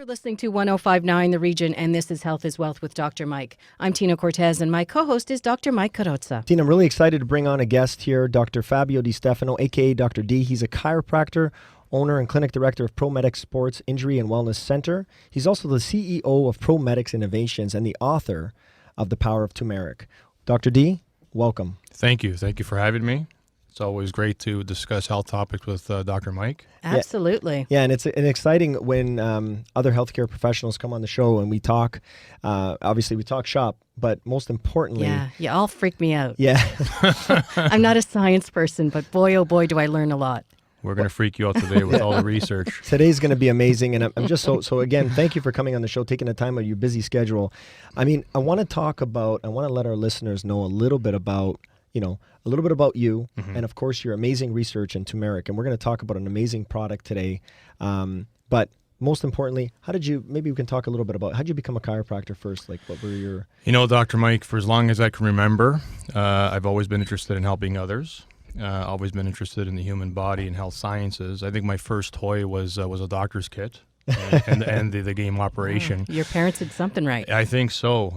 You're listening to 105.9 The Region, and this is Health is Wealth with Dr. Mike. I'm Tina Cortez, and my co-host is Dr. Mike Carrozza. Tina, I'm really excited to bring on a guest here, Dr. Fabio Di Stefano, a.k.a. Dr. D. He's a chiropractor, owner and clinic director of ProMedics Sports Injury and Wellness Center. He's also the CEO of ProMedics Innovations and the author of The Power of Turmeric. Dr. D, welcome. Thank you. Thank you for having me. It's always great to discuss health topics with Dr. Mike. Absolutely. Yeah, and it's exciting when other healthcare professionals come on the show and we talk. Obviously, we talk shop, but most importantly... Yeah, you all freak me out. Yeah. I'm not a science person, but boy, oh boy, do I learn a lot. We're going to freak you out today with all the research. Today's going to be amazing, and I'm just so again, thank you for coming on the show, taking the time out of your busy schedule. I mean, I want to let our listeners know a little bit about you, and of course your amazing research in turmeric. And we're going to talk about an amazing product today. But most importantly, maybe we can talk a little bit about, how did you become a chiropractor first? Like, what were your... Dr. Mike, for as long as I can remember, I've always been interested in helping others. Always been interested in the human body and health sciences. I think my first toy was a doctor's kit and the game Operation. Oh, your parents did something right. I think so.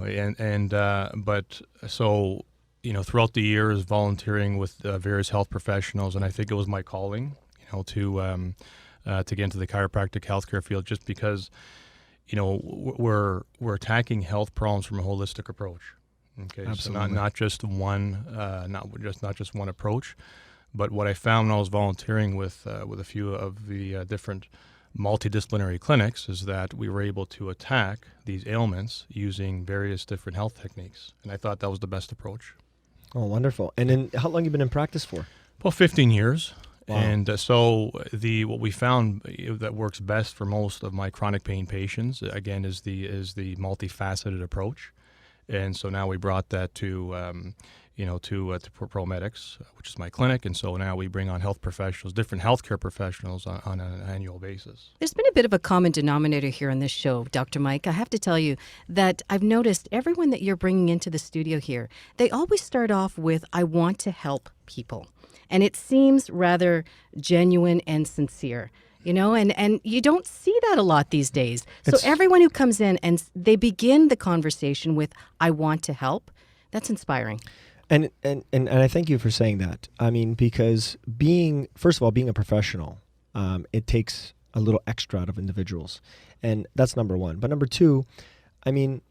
Throughout the years, volunteering with various health professionals, and I think it was my calling, to get into the chiropractic healthcare field, just because, we're attacking health problems from a holistic approach. Okay, absolutely. So not just one, not just one approach, but what I found when I was volunteering with a few of the different multidisciplinary clinics is that we were able to attack these ailments using various different health techniques, and I thought that was the best approach. Oh, wonderful. And then how long have you been in practice for? Well, 15 years. Wow. And what we found that works best for most of my chronic pain patients, again, is the multifaceted approach. And so now we brought that to ProMedics, which is my clinic. And so now we bring on health professionals, different healthcare professionals on an annual basis. There's been a bit of a common denominator here on this show, Dr. Mike. I have to tell you that I've noticed everyone that you're bringing into the studio here, they always start off with, I want to help people. And it seems rather genuine and sincere. And you don't see that a lot these days. So everyone who comes in and they begin the conversation with, I want to help, that's inspiring. And I thank you for saying that. I mean, because first of all, being a professional, it takes a little extra out of individuals. And that's number one. But number two, I mean,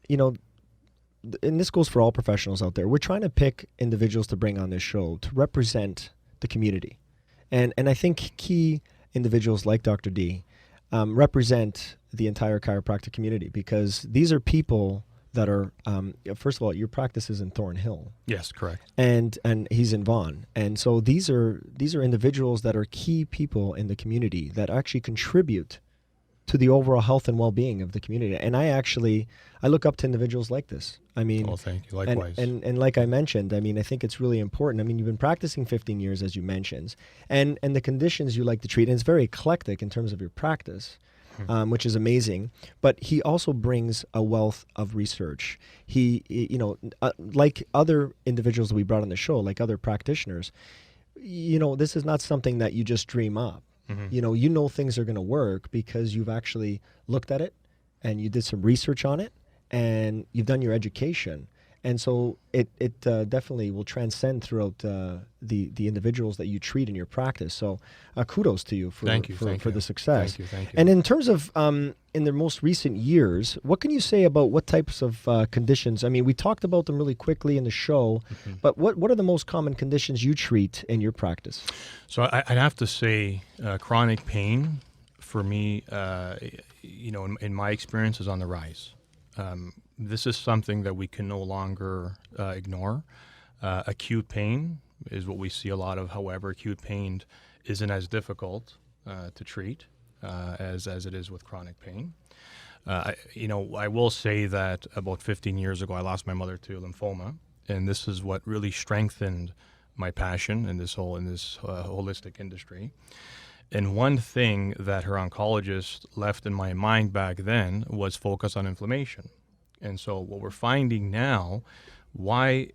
and this goes for all professionals out there, we're trying to pick individuals to bring on this show to represent the community. And I think key individuals like Dr. D represent the entire chiropractic community, because these are people that are, first of all, your practice is in Thornhill. Yes, correct. And he's in Vaughan. And so these are individuals that are key people in the community that actually contribute to the overall health and well-being of the community. And I look up to individuals like this. I mean, well, thank you. Likewise. And like I mentioned, I mean, I think it's really important. I mean, you've been practicing 15 years, as you mentioned, and the conditions you like to treat, and it's very eclectic in terms of your practice, which is amazing. But he also brings a wealth of research. He like other individuals that we brought on the show, like other practitioners, this is not something that you just dream up. Mm-hmm. Things are going to work because you've actually looked at it and you did some research on it and you've done your education. And so it definitely will transcend throughout the individuals that you treat in your practice. So kudos to you for the success. Thank you. And in terms of in the most recent years, what can you say about what types of conditions? I mean, we talked about them really quickly in the show, but what are the most common conditions you treat in your practice? So I'd have to say chronic pain for me, in my experience, is on the rise. This is something that we can no longer ignore. Acute pain is what we see a lot of. However, acute pain isn't as difficult to treat as it is with chronic pain. I will say that about 15 years ago, I lost my mother to lymphoma, and this is what really strengthened my passion in this holistic industry. And one thing that her oncologist left in my mind back then was focus on inflammation. And so what we're finding now, why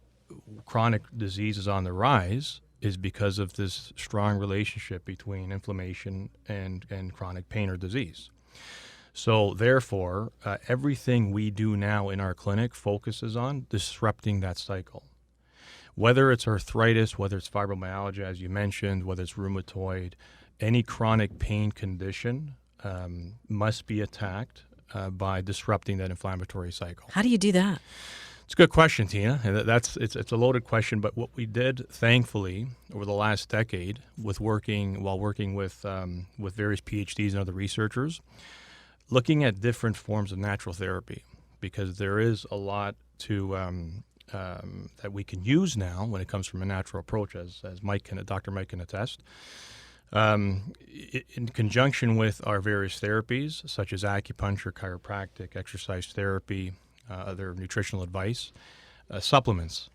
chronic disease is on the rise, is because of this strong relationship between inflammation and chronic pain or disease. So therefore, everything we do now in our clinic focuses on disrupting that cycle. Whether it's arthritis, whether it's fibromyalgia, as you mentioned, whether it's rheumatoid, any chronic pain condition must be attacked by disrupting that inflammatory cycle. How do you do that? It's a good question, Tina. And it's a loaded question, but what we did, thankfully, over the last decade, while working with various PhDs and other researchers, looking at different forms of natural therapy, because there is a lot that we can use now when it comes from a natural approach, as Dr. Mike can attest. In conjunction with our various therapies, such as acupuncture, chiropractic, exercise therapy, other nutritional advice, supplements.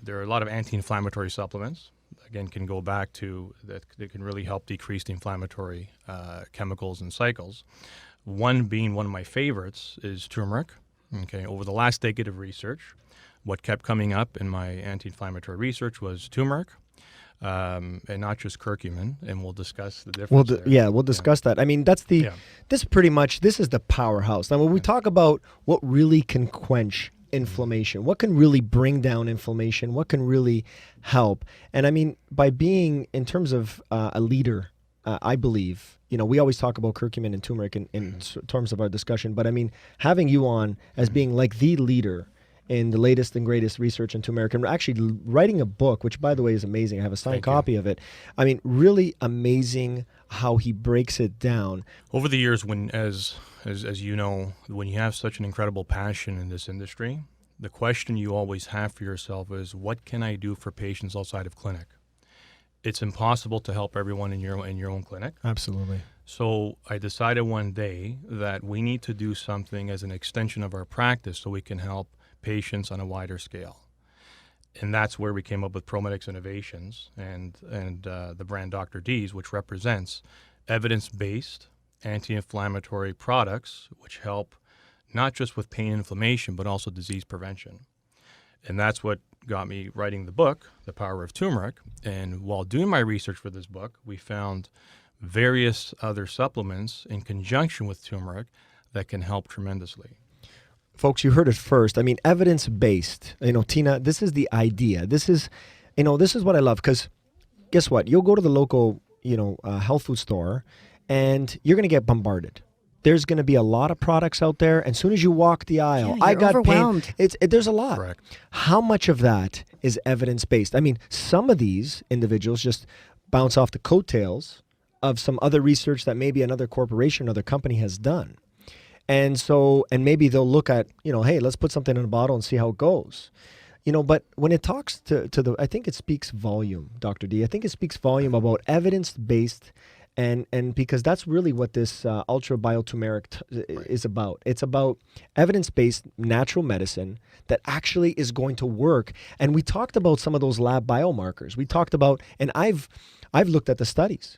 There are a lot of anti-inflammatory supplements. Again, can go back to that. They can really help decrease the inflammatory chemicals and cycles. One being one of my favorites is turmeric. Okay, over the last decade of research, what kept coming up in my anti-inflammatory research was turmeric, and not just curcumin, and we'll discuss the difference. We'll discuss that. I mean, this is the powerhouse. Now, when we talk about what really can quench inflammation, what can really bring down inflammation, what can really help, and I mean, by being, in terms of a leader, I believe, we always talk about curcumin and turmeric in terms of our discussion, but I mean, having you on as being like the leader in the latest and greatest research into turmeric, and actually writing a book, which, by the way, is amazing. I have a signed copy of it. I mean, really amazing how he breaks it down. Over the years, as you know, when you have such an incredible passion in this industry, the question you always have for yourself is, what can I do for patients outside of clinic? It's impossible to help everyone in your own clinic. Absolutely. So I decided one day that we need to do something as an extension of our practice so we can help patients on a wider scale. And that's where we came up with ProMedix Innovations and the brand Dr. D's, which represents evidence-based anti-inflammatory products which help not just with pain and inflammation, but also disease prevention. And that's what got me writing the book, The Power of Turmeric. And while doing my research for this book, we found various other supplements in conjunction with turmeric that can help tremendously. Folks, you heard it first. I mean, evidence-based. Tina, this is the idea. This is what I love, because guess what? You'll go to the local, health food store, and you're going to get bombarded. There's going to be a lot of products out there, and as soon as you walk the aisle, I got overwhelmed. Pain. There's a lot. Correct. How much of that is evidence-based? I mean, some of these individuals just bounce off the coattails of some other research that maybe another corporation, another company has done. And maybe they'll look at, hey, let's put something in a bottle and see how it goes. But when it talks I think it speaks volume, Dr. D. I think it speaks volume about evidence-based, and because that's really what this Ultra Bioturmeric is about. It's about evidence-based natural medicine that actually is going to work. And we talked about some of those lab biomarkers. We talked about, and I've looked at the studies.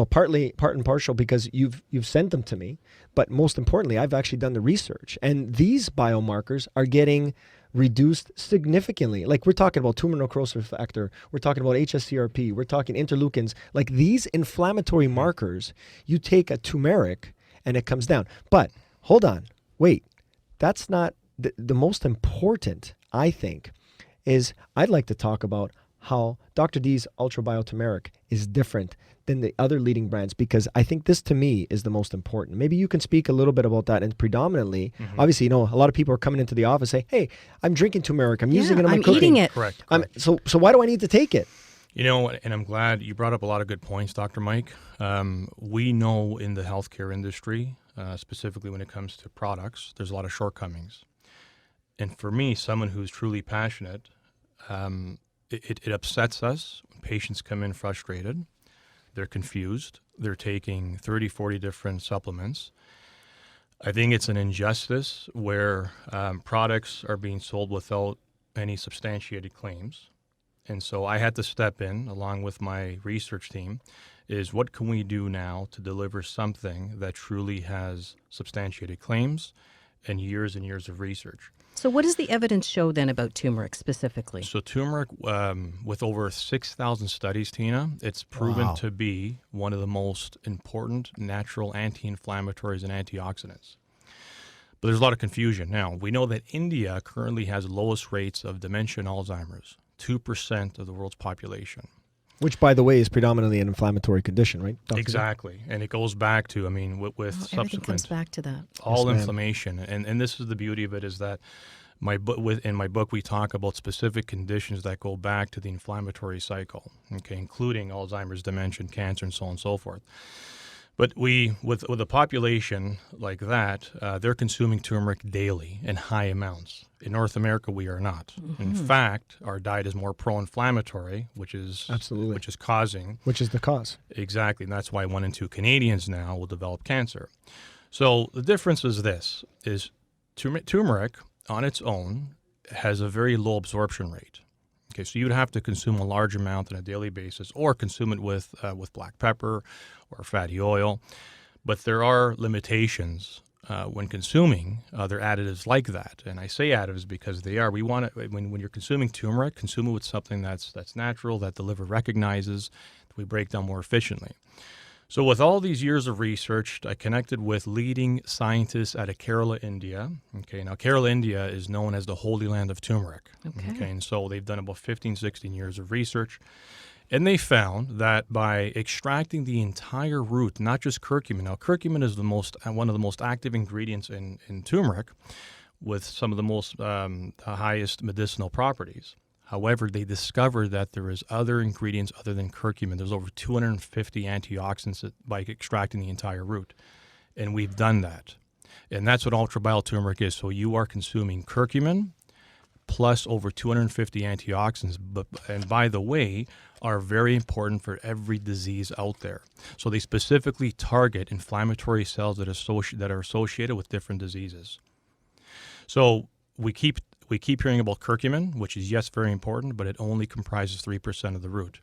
Part and partial because you've sent them to me, but most importantly, I've actually done the research, and these biomarkers are getting reduced significantly. Like, we're talking about tumor necrosis factor, we're talking about HSCRP, we're talking interleukins. Like, these inflammatory markers, you take a turmeric and it comes down. But hold on, wait, that's not the most important. I think is I'd like to talk about how Dr. D's Ultra Bioturmeric is different than the other leading brands, because I think this, to me, is the most important. Maybe you can speak a little bit about that. And predominantly, obviously, a lot of people are coming into the office saying, hey, I'm drinking turmeric. I'm using it in my cooking. I'm eating it. Correct. So why do I need to take it? And I'm glad you brought up a lot of good points, Dr. Mike. We know in the healthcare industry, specifically when it comes to products, there's a lot of shortcomings. And for me, someone who's truly passionate, it upsets us when patients come in frustrated. They're confused. They're taking 30, 40 different supplements. I think it's an injustice where products are being sold without any substantiated claims. And so I had to step in, along with my research team, is what can we do now to deliver something that truly has substantiated claims and years of research. So what does the evidence show then about turmeric specifically? So turmeric, with over 6,000 studies, Tina, it's proven Wow. to be one of the most important natural anti-inflammatories and antioxidants. But there's a lot of confusion. Now, we know that India currently has the lowest rates of dementia and Alzheimer's, 2% of the world's population. Which, by the way, is predominantly an inflammatory condition, right? Dr. Exactly. And it goes back to, I mean, with Everything comes subsequent back to that. all Yes, ma'am. inflammation. And this is the beauty of it, is that in my book we talk about specific conditions that go back to the inflammatory cycle, okay, including Alzheimer's, dementia, cancer, and so on and so forth. But with a population like that, they're consuming turmeric daily in high amounts. In North America, we are not. In fact, our diet is more pro-inflammatory, which is Absolutely. which is causing Which is the cause. exactly. And that's why 1 in 2 Canadians now will develop cancer. So the difference is this: is turmeric on its own has a very low absorption rate. Okay, so you would have to consume a large amount on a daily basis, or consume it with black pepper or fatty oil. But there are limitations when consuming other additives like that. And I say additives because they are. We want it when you're consuming turmeric, consume it with something that's natural, that the liver recognizes, that we break down more efficiently. So with all these years of research, I connected with leading scientists out of Kerala, India. Okay, now Kerala, India is known as the Holy Land of turmeric. Okay. And so they've done about 15, 16 years of research. And they found that by extracting the entire root, not just curcumin. Now, curcumin is one of the most active ingredients in turmeric, with some of the most the highest medicinal properties. However, they discovered that there is other ingredients other than curcumin. There's over 250 antioxidants by extracting the entire root. And we've done that. And that's what ultra-bio turmeric is. So you are consuming curcumin plus over 250 antioxidants. And by the way, are very important for every disease out there. So they specifically target inflammatory cells that are associated with different diseases. So we keep hearing about curcumin, which is, yes, very important, but it only comprises 3% of the root.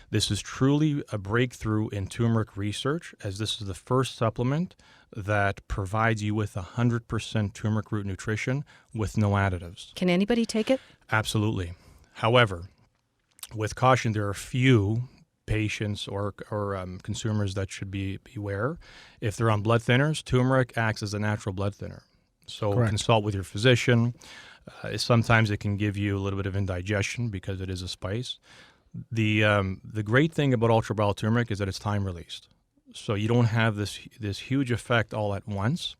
This is truly a breakthrough in turmeric research, as this is the first supplement that provides you with 100% turmeric root nutrition with no additives. Can anybody take it? Absolutely. However, with caution, there are a few patients or consumers that should be beware. If they're on blood thinners, turmeric acts as a natural blood thinner. So Correct. consult with your physician. Sometimes it can give you a little bit of indigestion because it is a spice. The great thing about ultra-bio turmeric is that it's time released, so you don't have this huge effect all at once.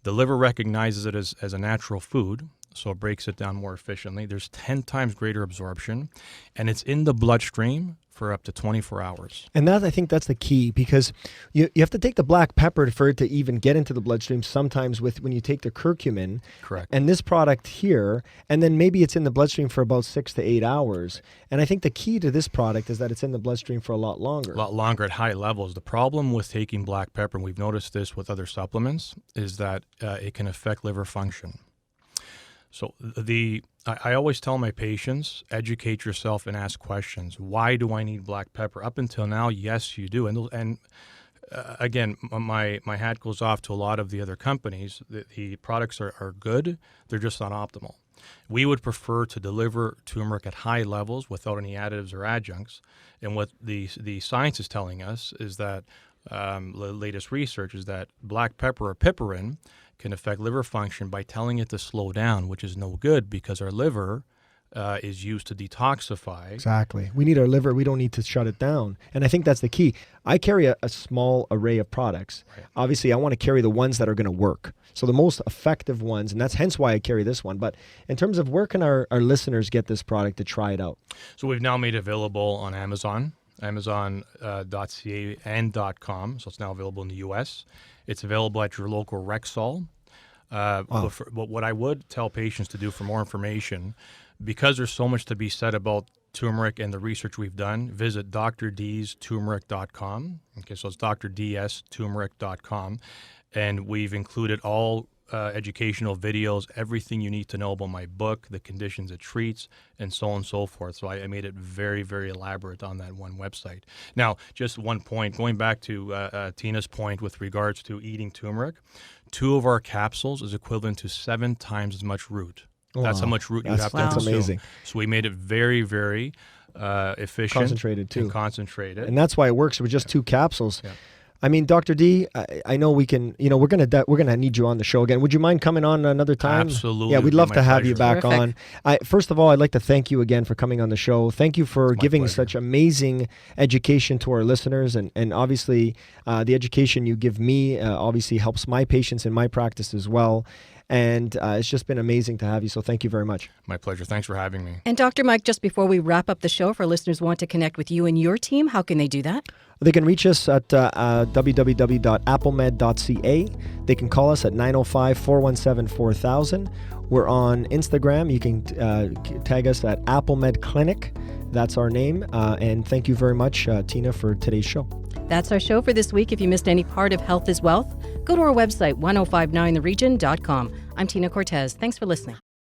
The liver recognizes it as a natural food, so it breaks it down more efficiently. There's 10 times greater absorption, and it's in the bloodstream for up to 24 hours. And I think that's the key, because you have to take the black pepper for it to even get into the bloodstream sometimes when you take the curcumin. Correct. And this product here, and then maybe it's in the bloodstream for about 6 to 8 hours. And I think the key to this product is that it's in the bloodstream for a lot longer. A lot longer at high levels. The problem with taking black pepper, and we've noticed this with other supplements, is that it can affect liver function. So I always tell my patients, educate yourself and ask questions. Why do I need black pepper? Up until now, yes, you do. And again, my hat goes off to a lot of the other companies. The products are good. They're just not optimal. We would prefer to deliver turmeric at high levels without any additives or adjuncts. And what the science is telling us is that the latest research is that black pepper or piperine can affect liver function by telling it to slow down, which is no good because our liver is used to detoxify. Exactly. We need our liver. We don't need to shut it down. And I think that's the key. I carry a small array of products. Right. Obviously, I want to carry the ones that are going to work. So the most effective ones, and that's hence why I carry this one. But in terms of where can our listeners get this product to try it out? So we've now made it available on Amazon, Amazon.ca and .com. So it's now available in the U.S. It's available at your local Rexall. But what I would tell patients to do for more information, because there's so much to be said about turmeric and the research we've done, visit drd'sturmeric.com. Okay, so it's drd'sturmeric.com. And we've included all educational videos, everything you need to know about my book, the conditions it treats, and so on and so forth. So I made it very, very elaborate on that one website. Now, just one point, going back to Tina's point with regards to eating turmeric, 2 of our capsules is equivalent to 7 times as much root. That's how Wow. much root you That's- have to that's consume. amazing. So we made it very, very efficient. Concentrated, too. And concentrated. And that's why it works with just 2 capsules. Yeah. I mean, Dr. D, I know we can, we're gonna need you on the show again. Would you mind coming on another time? Absolutely. Yeah, It we'd would love be to my have you pleasure. back Terrific. on. First of all, I'd like to thank you again for coming on the show. Thank you for my giving pleasure. such amazing education to our listeners. And obviously, the education you give me obviously helps my patients in my practice as well. And it's just been amazing to have you. So thank you very much. My pleasure. Thanks for having me. And Dr. Mike, just before we wrap up the show, if our listeners want to connect with you and your team, how can they do that? They can reach us at www.applemed.ca. They can call us at 905-417-4000. We're on Instagram. You can tag us at AppleMed Clinic. That's our name. And thank you very much, Tina, for today's show. That's our show for this week. If you missed any part of Health is Wealth, go to our website, 1059theregion.com. I'm Tina Cortez. Thanks for listening.